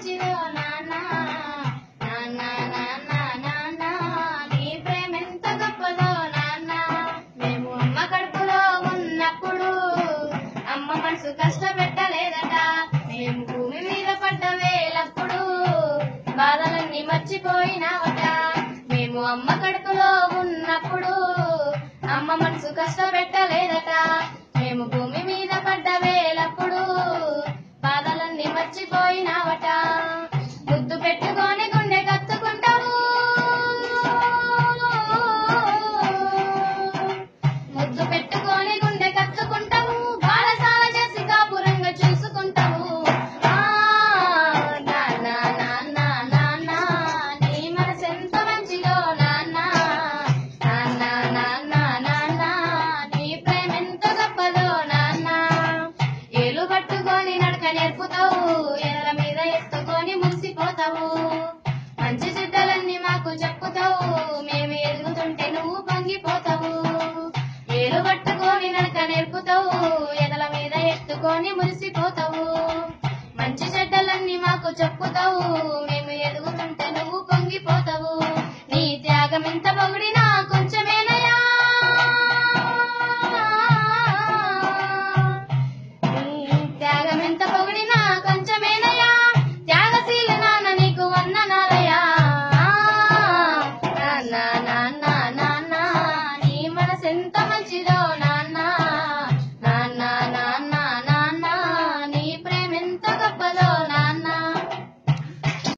మంచిదో నాన్న నాన్న నాన్న నాన్న నీ ప్రేమెంత గొప్పదో నాన్న మేము అమ్మ కడుపులో ఉన్నప్పుడు అమ్మ మనసు కష్టపెట్టలేదట మేము భూమి మీద పడ్డ వేలప్పుడు బాధలన్నీ మర్చిపోయినావట మేము అమ్మ కడుపులో ఉన్నప్పుడు అమ్మ మనసు కష్టపెట్టలేదట మేము భూమి మీద పడ్డ వేలప్పుడు బాధలన్నీ మర్చిపోయినావట ముద్దు పెట్టుకొని గుండె కత్తుకుంటావు ముద్దు పెట్టుకొని గుండె కత్తుకుంటావు బాలసాల చేసి కాపురంగా చూసుకుంటావు నాన్న నాన్న నాన్న నీ మనసెంత మంచిదో నాన్న నాన్న నాన్న నాన్న నీ ప్రేమెంత గొప్పదో నాన్న ఏలు పట్టుకొని నడక నేర్పుతావు ఎర్ర మీద ఎత్తుకొని మురిసిపోతావు మంచి చెడ్డలన్నీ మాకు చెప్పుతావు మేము ఎదుగుతుంటే నువ్వు పొంగిపోతావు ఏలు పట్టుకొని నడక నేర్పుతావు ఎదల మీద ఎత్తుకొని మురిసిపోతావు మంచి చెడ్డలన్నీ మాకు చెప్పుతావు